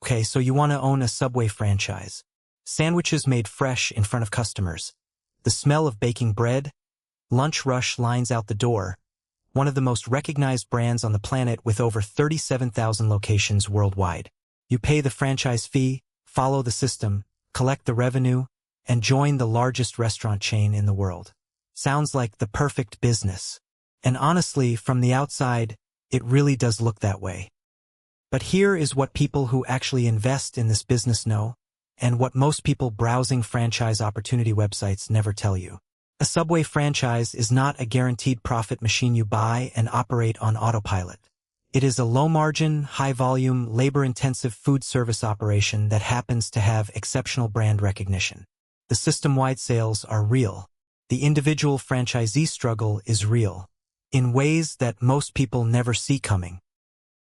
Okay, so you want to own a Subway franchise. Sandwiches made fresh in front of customers. The smell of baking bread. Lunch rush lines out the door. One of the most recognized brands on the planet with over 37,000 locations worldwide. You pay the franchise fee, follow the system, collect the revenue, and join the largest restaurant chain in the world. Sounds like the perfect business. And honestly, from the outside, it really does look that way. But here is what people who actually invest in this business know, and what most people browsing franchise opportunity websites never tell you. A Subway franchise is not a guaranteed profit machine you buy and operate on autopilot. It is a low-margin, high-volume, labor-intensive food service operation that happens to have exceptional brand recognition. The system-wide sales are real. The individual franchisee struggle is real, in ways that most people never see coming.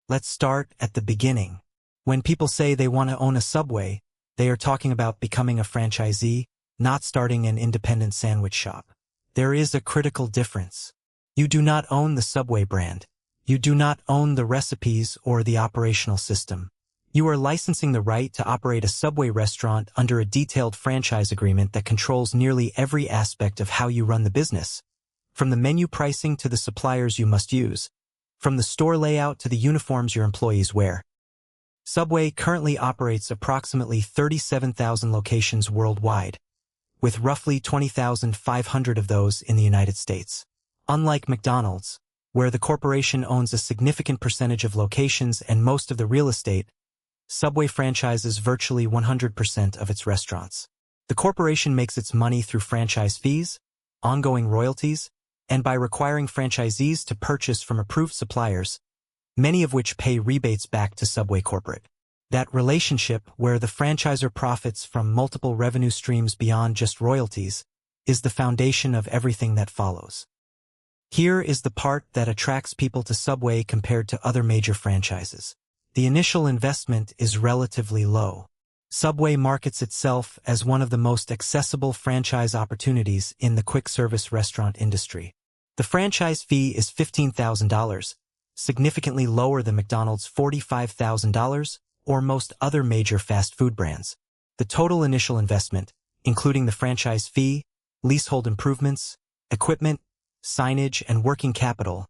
Let's start at the beginning. When people say they want to own a Subway, they are talking about becoming a franchisee, not starting an independent sandwich shop. There is a critical difference. You do not own the Subway brand. You do not own the recipes or the operational system. You are licensing the right to operate a Subway restaurant under a detailed franchise agreement that controls nearly every aspect of how you run the business. From the menu pricing to the suppliers you must use. From the store layout to the uniforms your employees wear. Subway currently operates approximately 37,000 locations worldwide, with roughly 20,500 of those in the United States. Unlike McDonald's, where the corporation owns a significant percentage of locations and most of the real estate, Subway franchises virtually 100% of its restaurants. The corporation makes its money through franchise fees, ongoing royalties, and by requiring franchisees to purchase from approved suppliers, many of which pay rebates back to Subway corporate. That relationship, where the franchisor profits from multiple revenue streams beyond just royalties, is the foundation of everything that follows. Here is the part that attracts people to Subway compared to other major franchises. The initial investment is relatively low. Subway markets itself as one of the most accessible franchise opportunities in the quick-service restaurant industry. The franchise fee is $15,000, significantly lower than McDonald's $45,000 or most other major fast food brands. The total initial investment, including the franchise fee, leasehold improvements, equipment, signage, and working capital,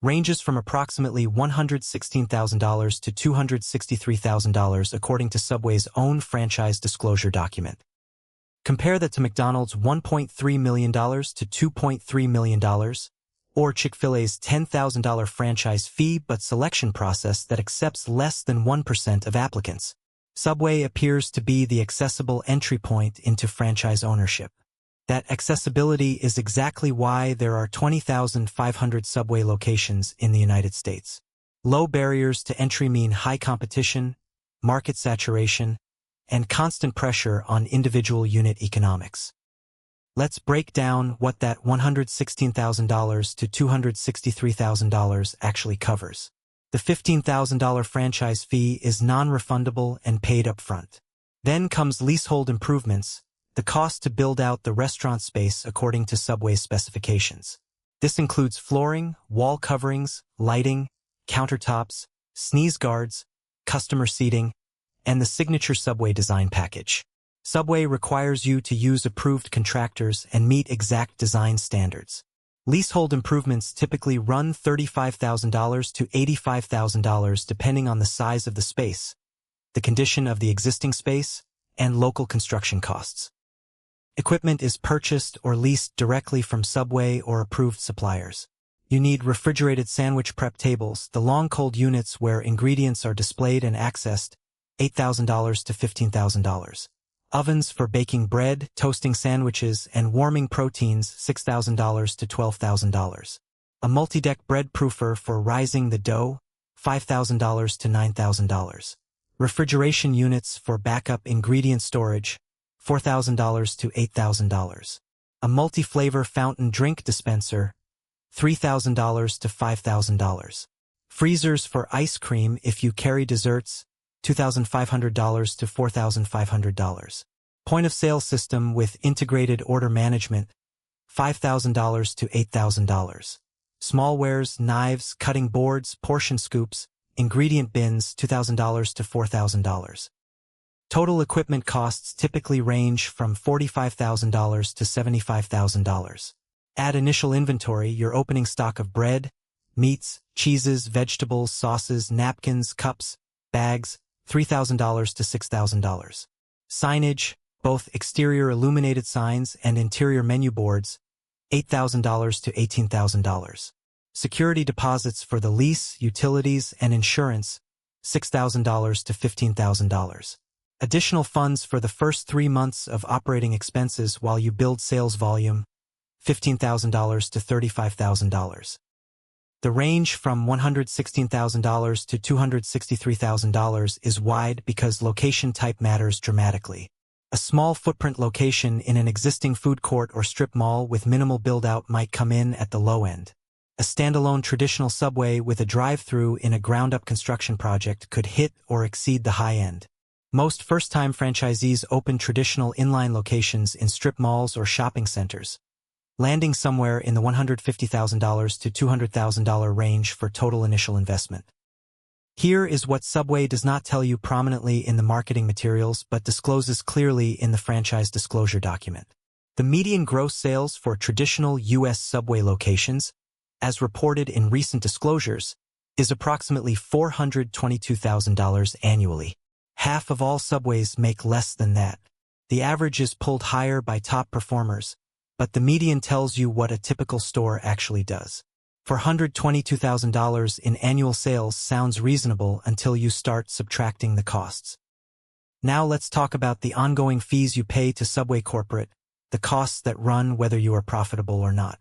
ranges from approximately $116,000 to $263,000 according to Subway's own franchise disclosure document. Compare that to McDonald's $1.3 million to $2.3 million, or Chick-fil-A's $10,000 franchise fee but selection process that accepts less than 1% of applicants. Subway appears to be the accessible entry point into franchise ownership. That accessibility is exactly why there are 20,500 Subway locations in the United States. Low barriers to entry mean high competition, market saturation, and constant pressure on individual unit economics. Let's break down what that $116,000 to $263,000 actually covers. The $15,000 franchise fee is non-refundable and paid upfront. Then comes leasehold improvements, the cost to build out the restaurant space according to Subway's specifications. This includes flooring, wall coverings, lighting, countertops, sneeze guards, customer seating, and the signature Subway design package. Subway requires you to use approved contractors and meet exact design standards. Leasehold improvements typically run $35,000 to $85,000 depending on the size of the space, the condition of the existing space, and local construction costs. Equipment is purchased or leased directly from Subway or approved suppliers. You need refrigerated sandwich prep tables, the long cold units where ingredients are displayed and accessed, $8,000 to $15,000. Ovens for baking bread, toasting sandwiches, and warming proteins, $6,000 to $12,000. A multi-deck bread proofer for rising the dough, $5,000 to $9,000. Refrigeration units for backup ingredient storage, $4,000 to $8,000. A multi-flavor fountain drink dispenser, $3,000 to $5,000. Freezers for ice cream if you carry desserts, $2,500 to $4,500. Point-of-sale system with integrated order management, $5,000 to $8,000. Smallwares, knives, cutting boards, portion scoops, ingredient bins $2,000 to $4,000. Total equipment costs typically range from $45,000 to $75,000. Add initial inventory, your opening stock of bread, meats, cheeses, vegetables, sauces, napkins, cups, bags, $3,000 to $6,000. Signage, both exterior illuminated signs and interior menu boards, $8,000 to $18,000. Security deposits for the lease, utilities, and insurance, $6,000 to $15,000. Additional funds for the first 3 months of operating expenses while you build sales volume, $15,000 to $35,000. The range from $116,000 to $263,000 is wide because location type matters dramatically. A small footprint location in an existing food court or strip mall with minimal build-out might come in at the low end. A standalone traditional Subway with a drive-through in a ground-up construction project could hit or exceed the high end. Most first-time franchisees open traditional inline locations in strip malls or shopping centers, landing somewhere in the $150,000 to $200,000 range for total initial investment. Here is what Subway does not tell you prominently in the marketing materials but discloses clearly in the franchise disclosure document. The median gross sales for traditional U.S. Subway locations, as reported in recent disclosures, is approximately $422,000 annually. Half of all Subways make less than that. The average is pulled higher by top performers, but the median tells you what a typical store actually does. $422,000 in annual sales sounds reasonable until you start subtracting the costs. Now let's talk about the ongoing fees you pay to Subway corporate, the costs that run whether you are profitable or not.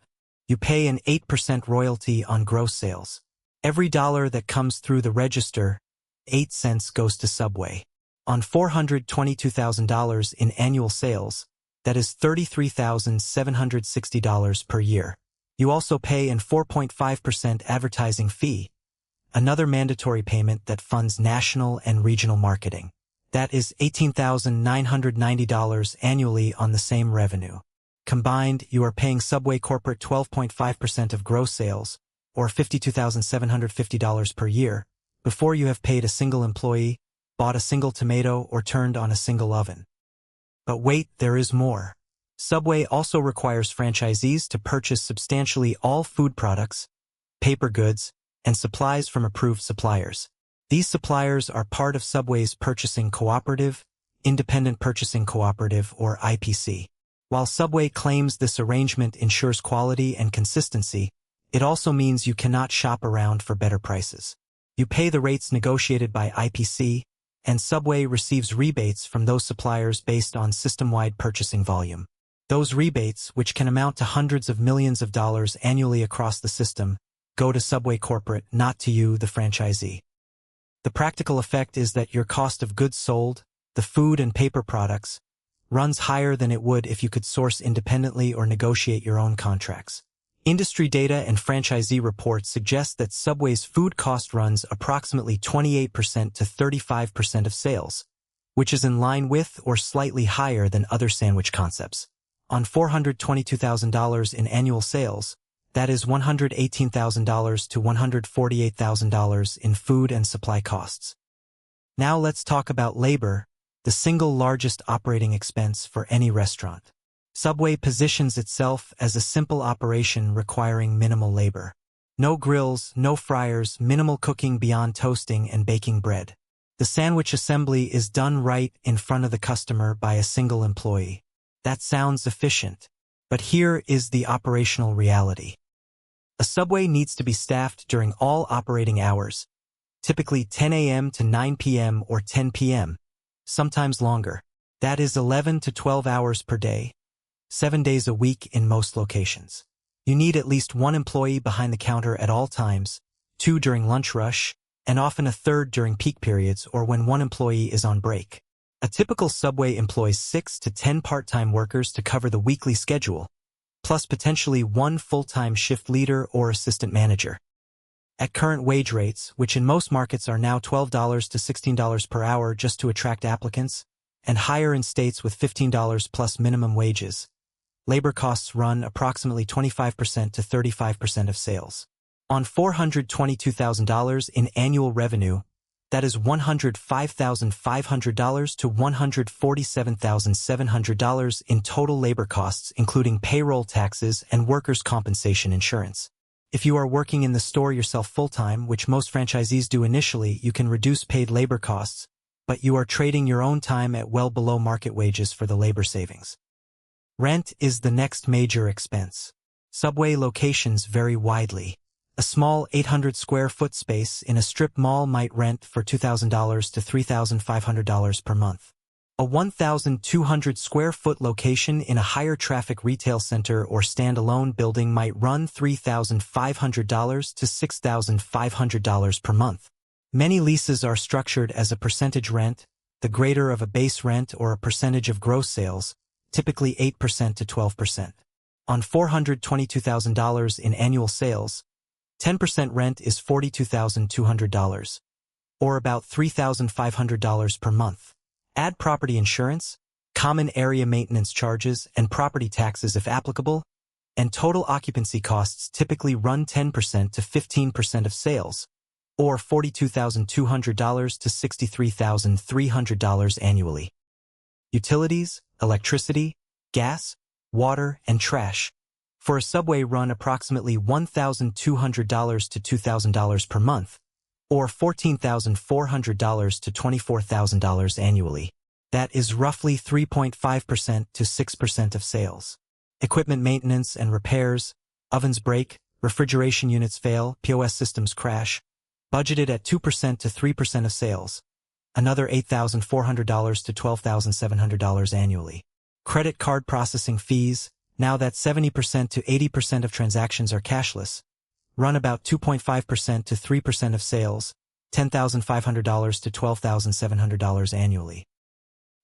You pay an 8% royalty on gross sales. Every dollar that comes through the register, 8 cents goes to Subway. On $422,000 in annual sales, that is $33,760 per year. You also pay an 4.5% advertising fee, another mandatory payment that funds national and regional marketing. That is $18,990 annually on the same revenue. Combined, you are paying Subway corporate 12.5% of gross sales, or $52,750 per year, before you have paid a single employee, bought a single tomato, or turned on a single oven. But wait, there is more. Subway also requires franchisees to purchase substantially all food products, paper goods, and supplies from approved suppliers. These suppliers are part of Subway's purchasing cooperative, Independent Purchasing Cooperative, or IPC. While Subway claims this arrangement ensures quality and consistency, it also means you cannot shop around for better prices. You pay the rates negotiated by IPC, and Subway receives rebates from those suppliers based on system-wide purchasing volume. Those rebates, which can amount to hundreds of millions of dollars annually across the system, go to Subway corporate, not to you, the franchisee. The practical effect is that your cost of goods sold, the food and paper products, runs higher than it would if you could source independently or negotiate your own contracts. Industry data and franchisee reports suggest that Subway's food cost runs approximately 28% to 35% of sales, which is in line with or slightly higher than other sandwich concepts. On $422,000 in annual sales, that is $118,000 to $148,000 in food and supply costs. Now let's talk about labor, the single largest operating expense for any restaurant. Subway positions itself as a simple operation requiring minimal labor. No grills, no fryers, minimal cooking beyond toasting and baking bread. The sandwich assembly is done right in front of the customer by a single employee. That sounds efficient, but here is the operational reality. A Subway needs to be staffed during all operating hours, typically 10 a.m. to 9 p.m. or 10 p.m., sometimes longer. That is 11 to 12 hours per day, 7 days a week in most locations. You need at least one employee behind the counter at all times, 2 during lunch rush, and often a third during peak periods or when one employee is on break. A typical Subway employs 6 to 10 part-time workers to cover the weekly schedule, plus potentially one full-time shift leader or assistant manager. At current wage rates, which in most markets are now $12 to $16 per hour just to attract applicants, and higher in states with $15 plus minimum wages, labor costs run approximately 25% to 35% of sales. On $422,000 in annual revenue, that is $105,500 to $147,700 in total labor costs, including payroll taxes and workers' compensation insurance. If you are working in the store yourself full-time, which most franchisees do initially, you can reduce paid labor costs, but you are trading your own time at well below market wages for the labor savings. Rent is the next major expense. Subway locations vary widely. A small 800 square foot space in a strip mall might rent for $2,000 to $3,500 per month. A 1,200 square foot location in a higher traffic retail center or standalone building might run $3,500 to $6,500 per month. Many leases are structured as a percentage rent, the greater of a base rent or a percentage of gross sales, typically 8% to 12%. On $422,000 in annual sales, 10% rent is $42,200, or about $3,500 per month. Add property insurance, common area maintenance charges, and property taxes if applicable, and total occupancy costs typically run 10% to 15% of sales, or $42,200 to $63,300 annually. Utilities, electricity, gas, water, and trash. For a Subway run approximately $1,200 to $2,000 per month, or $14,400 to $24,000 annually. That is roughly 3.5% to 6% of sales. Equipment maintenance and repairs, ovens break, refrigeration units fail, POS systems crash, budgeted at 2% to 3% of sales. Another $8,400 to $12,700 annually. Credit card processing fees, now that 70% to 80% of transactions are cashless, run about 2.5% to 3% of sales, $10,500 to $12,700 annually.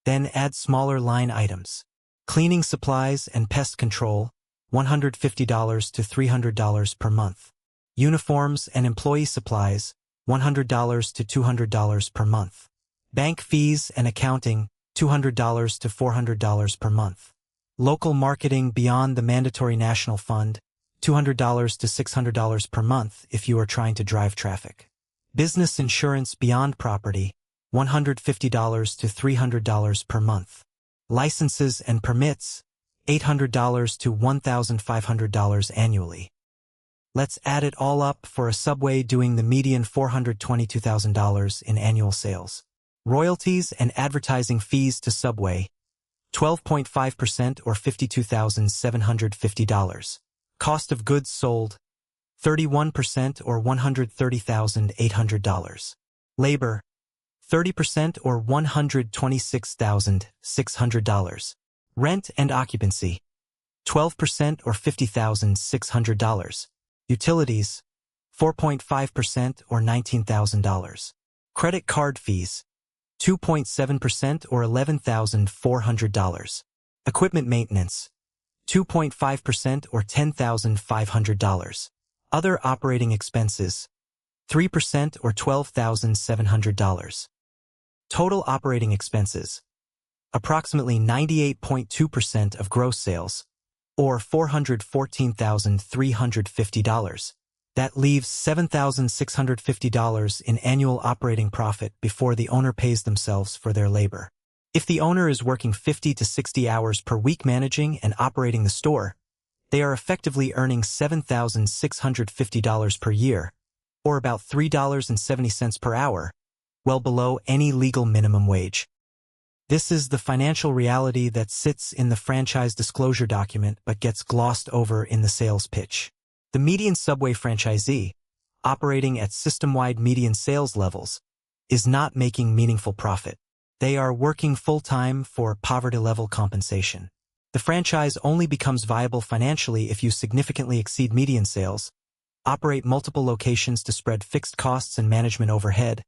Then add smaller line items. Cleaning supplies and pest control, $150 to $300 per month. Uniforms and employee supplies, $100 to $200 per month. Bank fees and accounting, $200 to $400 per month. Local marketing beyond the mandatory national fund, $200 to $600 per month if you are trying to drive traffic. Business insurance beyond property, $150 to $300 per month. Licenses and permits, $800 to $1,500 annually. Let's add it all up for a Subway doing the median $422,000 in annual sales. Royalties and advertising fees to Subway, 12.5% or $52,750. Cost of goods sold, 31% or $130,800. Labor, 30% or $126,600. Rent and occupancy, 12% or $50,600. Utilities, 4.5% or $19,000. Credit card fees, 2.7% or $11,400. Equipment maintenance, 2.5% or $10,500. Other operating expenses, 3% or $12,700. Total operating expenses, approximately 98.2% of gross sales, or $414,350. That leaves $7,650 in annual operating profit before the owner pays themselves for their labor. If the owner is working 50 to 60 hours per week managing and operating the store, they are effectively earning $7,650 per year, or about $3.70 per hour, well below any legal minimum wage. This is the financial reality that sits in the franchise disclosure document but gets glossed over in the sales pitch. The median Subway franchisee, operating at system-wide median sales levels, is not making meaningful profit. They are working full-time for poverty-level compensation. The franchise only becomes viable financially if you significantly exceed median sales, operate multiple locations to spread fixed costs and management overhead,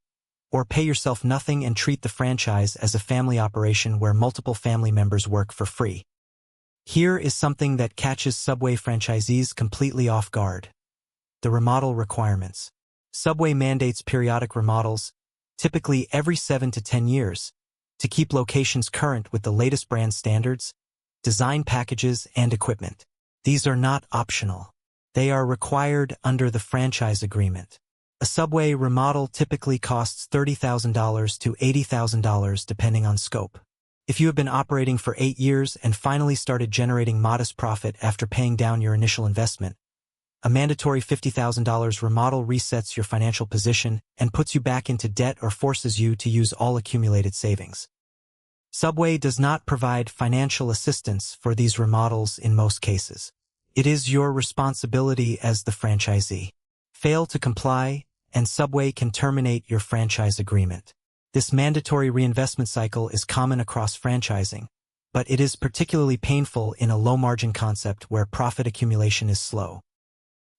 or pay yourself nothing and treat the franchise as a family operation where multiple family members work for free. Here is something that catches Subway franchisees completely off guard. The remodel requirements. Subway mandates periodic remodels, typically every 7 to 10 years, to keep locations current with the latest brand standards, design packages, and equipment. These are not optional. They are required under the franchise agreement. A Subway remodel typically costs $30,000 to $80,000 depending on scope. If you have been operating for 8 years and finally started generating modest profit after paying down your initial investment, a mandatory $50,000 remodel resets your financial position and puts you back into debt or forces you to use all accumulated savings. Subway does not provide financial assistance for these remodels in most cases. It is your responsibility as the franchisee. Fail to comply, and Subway can terminate your franchise agreement. This mandatory reinvestment cycle is common across franchising, but it is particularly painful in a low-margin concept where profit accumulation is slow.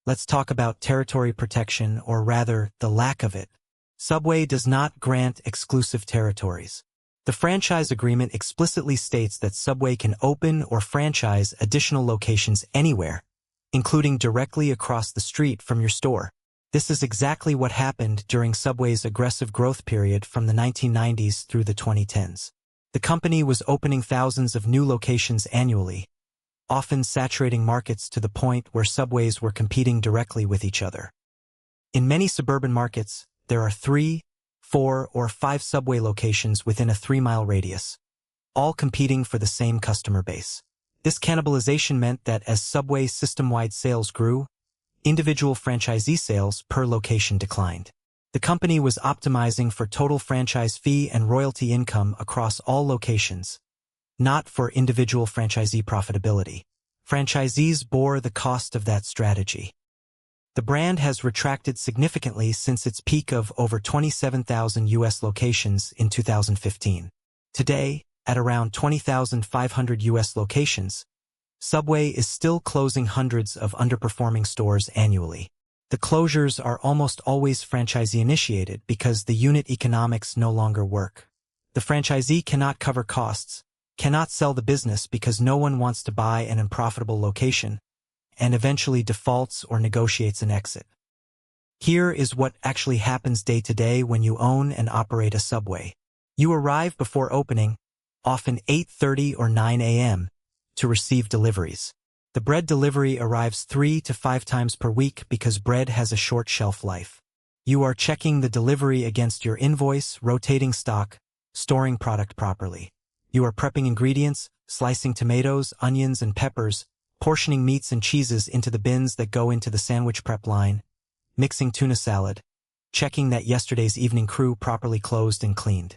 Let's talk about territory protection, or rather, the lack of it. Subway does not grant exclusive territories. The franchise agreement explicitly states that Subway can open or franchise additional locations anywhere, including directly across the street from your store. This is exactly what happened during Subway's aggressive growth period from the 1990s through the 2010s. The company was opening thousands of new locations annually, often saturating markets to the point where Subways were competing directly with each other. In many suburban markets, there are 3, 4, or 5 Subway locations within a 3-mile radius, all competing for the same customer base. This cannibalization meant that as Subway system-wide sales grew, individual franchisee sales per location declined. The company was optimizing for total franchise fee and royalty income across all locations, not for individual franchisee profitability. Franchisees bore the cost of that strategy. The brand has retracted significantly since its peak of over 27,000 U.S. locations in 2015. Today, at around 20,500 U.S. locations, Subway is still closing hundreds of underperforming stores annually. The closures are almost always franchisee-initiated because the unit economics no longer work. The franchisee cannot cover costs, cannot sell the business because no one wants to buy an unprofitable location, and eventually defaults or negotiates an exit. Here is what actually happens day to day when you own and operate a Subway. You arrive before opening, often 8:30 or 9 a.m., to receive deliveries. The bread delivery arrives 3 to 5 times per week because bread has a short shelf life. You are checking the delivery against your invoice, rotating stock, storing product properly. You are prepping ingredients, slicing tomatoes, onions, and peppers, portioning meats and cheeses into the bins that go into the sandwich prep line, mixing tuna salad, checking that yesterday's evening crew properly closed and cleaned.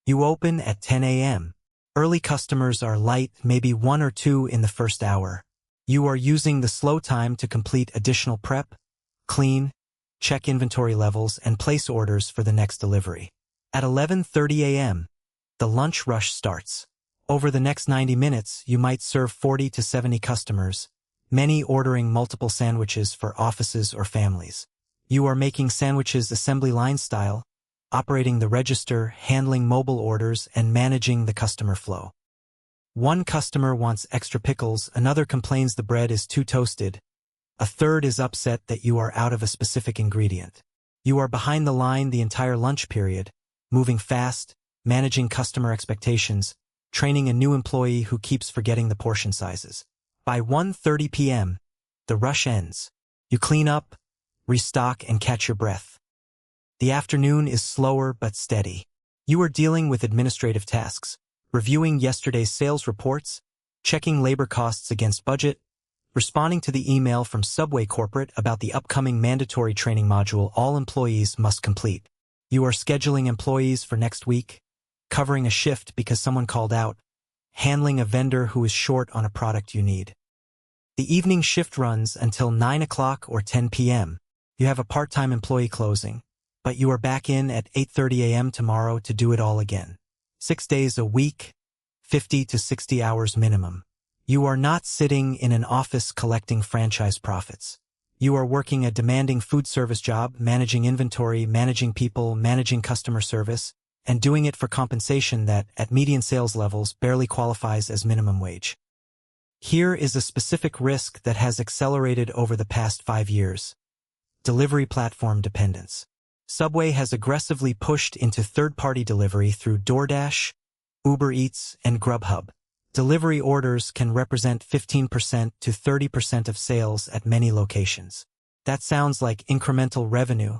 You open at 10 a.m. Early customers are light, maybe 1 or 2 in the first hour. You are using the slow time to complete additional prep, clean, check inventory levels, and place orders for the next delivery. At 11:30 a.m., the lunch rush starts. Over the next 90 minutes, you might serve 40 to 70 customers, many ordering multiple sandwiches for offices or families. You are making sandwiches assembly line style, operating the register, handling mobile orders, and managing the customer flow. One customer wants extra pickles, another complains the bread is too toasted, a third is upset that you are out of a specific ingredient. You are behind the line the entire lunch period, moving fast, managing customer expectations, training a new employee who keeps forgetting the portion sizes. By 1:30 p.m., the rush ends. You clean up, restock, and catch your breath. The afternoon is slower but steady. You are dealing with administrative tasks, reviewing yesterday's sales reports, checking labor costs against budget, responding to the email from Subway Corporate about the upcoming mandatory training module all employees must complete. You are scheduling employees for next week, covering a shift because someone called out, handling a vendor who is short on a product you need. The evening shift runs until 9 o'clock or 10 p.m. You have a part-time employee closing, but you are back in at 8:30 a.m. tomorrow to do it all again. 6 days a week, 50 to 60 hours minimum. You are not sitting in an office collecting franchise profits. You are working a demanding food service job, managing inventory, managing people, managing customer service, and doing it for compensation that, at median sales levels, barely qualifies as minimum wage. Here is a specific risk that has accelerated over the past 5 years. Delivery platform dependence. Subway has aggressively pushed into third-party delivery through DoorDash, Uber Eats, and Grubhub. Delivery orders can represent 15% to 30% of sales at many locations. That sounds like incremental revenue,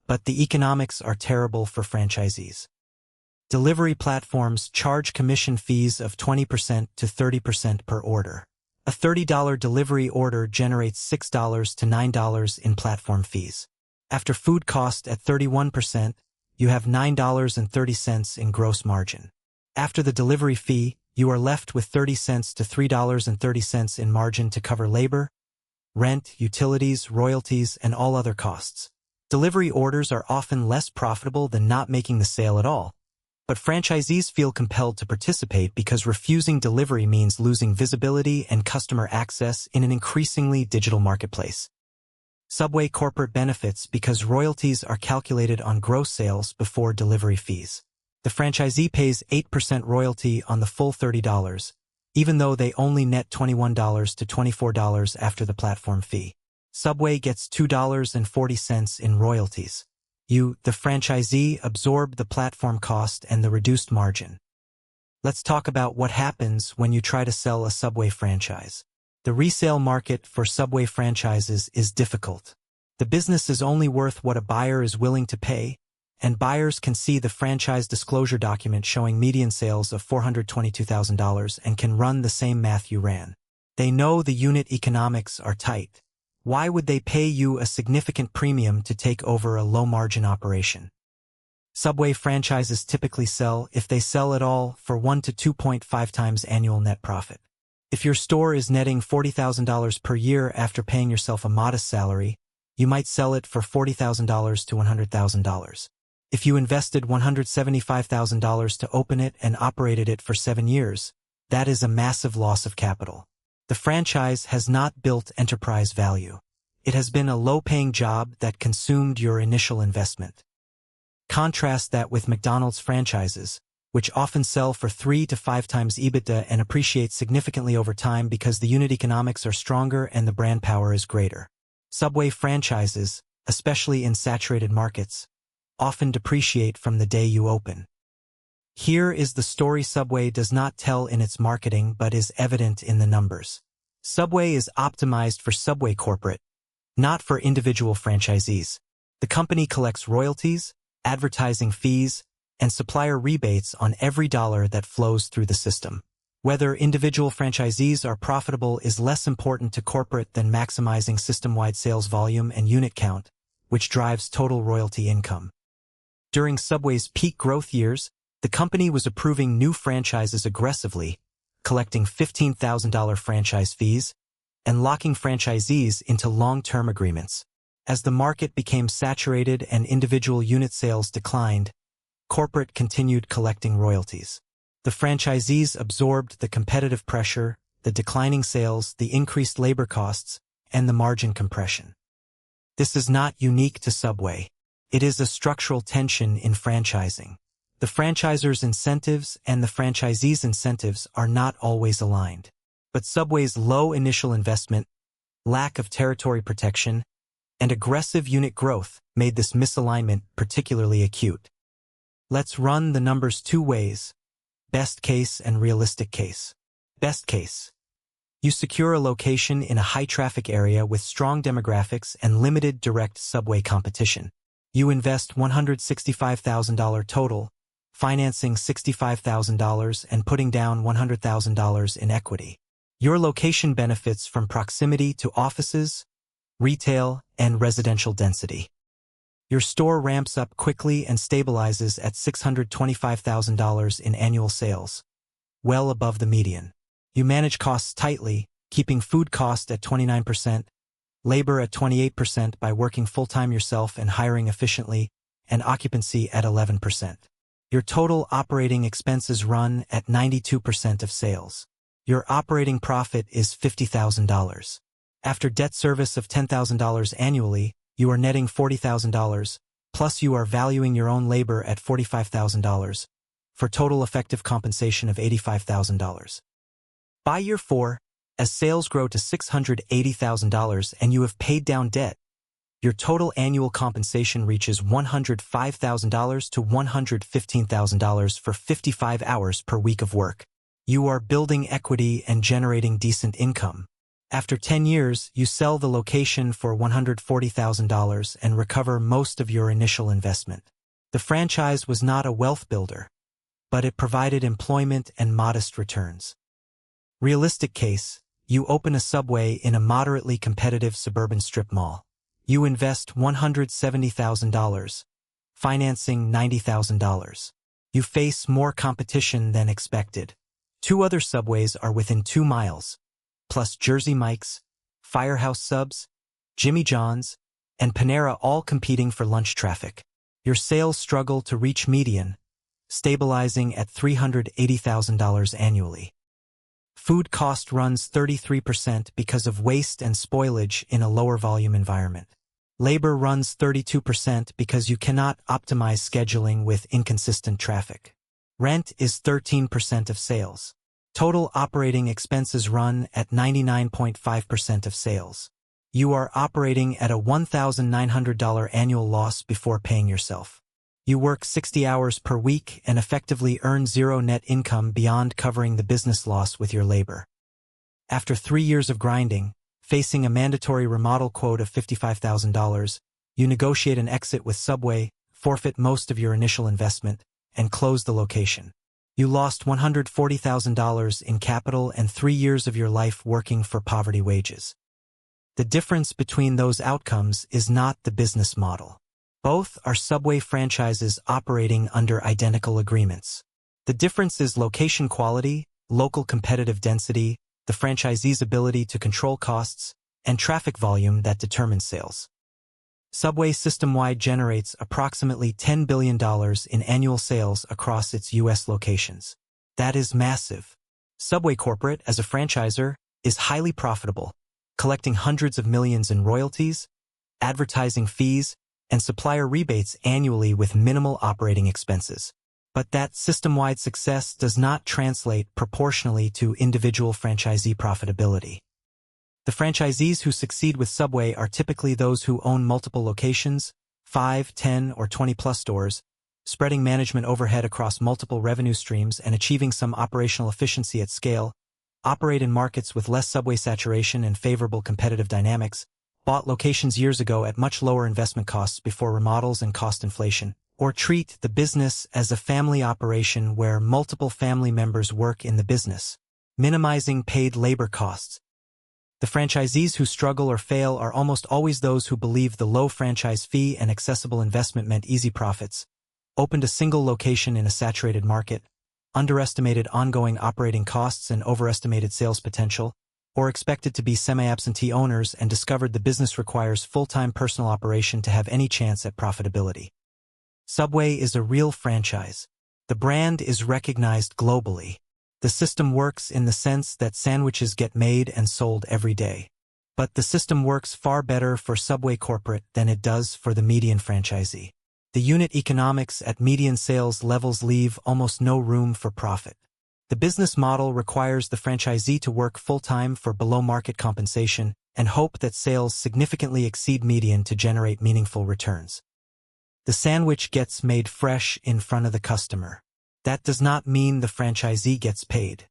but the economics are terrible for franchisees. Delivery platforms charge commission fees of 20% to 30% per order. A $30 delivery order generates $6 to $9 in platform fees. After food cost at 31%, you have $9.30 in gross margin. After the delivery fee, you are left with 30 cents to $3.30 in margin to cover labor, rent, utilities, royalties, and all other costs. Delivery orders are often less profitable than not making the sale at all. But franchisees feel compelled to participate because refusing delivery means losing visibility and customer access in an increasingly digital marketplace. Subway corporate benefits because royalties are calculated on gross sales before delivery fees. The franchisee pays 8% royalty on the full $30, even though they only net $21 to $24 after the platform fee. Subway gets $2.40 in royalties. You, the franchisee, absorb the platform cost and the reduced margin. Let's talk about what happens when you try to sell a Subway franchise. The resale market for Subway franchises is difficult. The business is only worth what a buyer is willing to pay, and buyers can see the franchise disclosure document showing median sales of $422,000 and can run the same math you ran. They know the unit economics are tight. Why would they pay you a significant premium to take over a low-margin operation? Subway franchises typically sell, if they sell at all, for 1 to 2.5 times annual net profit. If your store is netting $40,000 per year after paying yourself a modest salary, you might sell it for $40,000 to $100,000. If you invested $175,000 to open it and operated it for 7 years, that is a massive loss of capital. The franchise has not built enterprise value. It has been a low-paying job that consumed your initial investment. Contrast that with McDonald's franchises, which often sell for 3 to 5 times EBITDA and appreciate significantly over time because the unit economics are stronger and the brand power is greater. Subway franchises, especially in saturated markets, often depreciate from the day you open. Here is the story Subway does not tell in its marketing but is evident in the numbers. Subway is optimized for Subway corporate, not for individual franchisees. The company collects royalties, advertising fees, and supplier rebates on every dollar that flows through the system. Whether individual franchisees are profitable is less important to corporate than maximizing system-wide sales volume and unit count, which drives total royalty income. During Subway's peak growth years, the company was approving new franchises aggressively, collecting $15,000 franchise fees, and locking franchisees into long-term agreements. As the market became saturated and individual unit sales declined, corporate continued collecting royalties. The franchisees absorbed the competitive pressure, the declining sales, the increased labor costs, and the margin compression. This is not unique to Subway. It is a structural tension in franchising. The franchisor's incentives and the franchisee's incentives are not always aligned. But Subway's low initial investment, lack of territory protection, and aggressive unit growth made this misalignment particularly acute. Let's run the numbers 2 ways: best case and realistic case. Best case. You secure a location in a high-traffic area with strong demographics and limited direct Subway competition. You invest $165,000 total, financing $65,000 and putting down $100,000 in equity. Your location benefits from proximity to offices, retail, and residential density. Your store ramps up quickly and stabilizes at $625,000 in annual sales, well above the median. You manage costs tightly, keeping food cost at 29%, labor at 28% by working full-time yourself and hiring efficiently, and occupancy at 11%. Your total operating expenses run at 92% of sales. Your operating profit is $50,000. After debt service of $10,000 annually, you are netting $40,000, plus you are valuing your own labor at $45,000, for total effective compensation of $85,000. By year 4, as sales grow to $680,000 and you have paid down debt, your total annual compensation reaches $105,000 to $115,000 for 55 hours per week of work. You are building equity and generating decent income. After 10 years, you sell the location for $140,000 and recover most of your initial investment. The franchise was not a wealth builder, but it provided employment and modest returns. Realistic case, you open a Subway in a moderately competitive suburban strip mall. You invest $170,000, financing $90,000. You face more competition than expected. 2 other Subways are within 2 miles, plus Jersey Mike's, Firehouse Subs, Jimmy John's, and Panera all competing for lunch traffic. Your sales struggle to reach median, stabilizing at $380,000 annually. Food cost runs 33% because of waste and spoilage in a lower volume environment. Labor runs 32% because you cannot optimize scheduling with inconsistent traffic. Rent is 13% of sales. Total operating expenses run at 99.5% of sales. You are operating at a $1,900 annual loss before paying yourself. You work 60 hours per week and effectively earn zero net income beyond covering the business loss with your labor. After 3 years of grinding, facing a mandatory remodel quote of $55,000, you negotiate an exit with Subway, forfeit most of your initial investment, and close the location. You lost $140,000 in capital and 3 years of your life working for poverty wages. The difference between those outcomes is not the business model. Both are Subway franchises operating under identical agreements. The difference is location quality, local competitive density, the franchisee's ability to control costs, and traffic volume that determines sales. Subway system-wide generates approximately $10 billion in annual sales across its U.S. locations. That is massive. Subway Corporate, as a franchisor, is highly profitable, collecting hundreds of millions in royalties, advertising fees, and supplier rebates annually with minimal operating expenses. But that system-wide success does not translate proportionally to individual franchisee profitability. The franchisees who succeed with Subway are typically those who own multiple locations, 5, 10, or 20-plus stores, spreading management overhead across multiple revenue streams and achieving some operational efficiency at scale, operate in markets with less Subway saturation and favorable competitive dynamics, bought locations years ago at much lower investment costs before remodels and cost inflation, or treat the business as a family operation where multiple family members work in the business, minimizing paid labor costs. The franchisees who struggle or fail are almost always those who believe the low franchise fee and accessible investment meant easy profits, opened a single location in a saturated market, underestimated ongoing operating costs and overestimated sales potential, or expected to be semi-absentee owners and discovered the business requires full-time personal operation to have any chance at profitability. Subway is a real franchise. The brand is recognized globally. The system works in the sense that sandwiches get made and sold every day. But the system works far better for Subway Corporate than it does for the median franchisee. The unit economics at median sales levels leave almost no room for profit. The business model requires the franchisee to work full-time for below-market compensation and hope that sales significantly exceed median to generate meaningful returns. The sandwich gets made fresh in front of the customer. That does not mean the franchisee gets paid.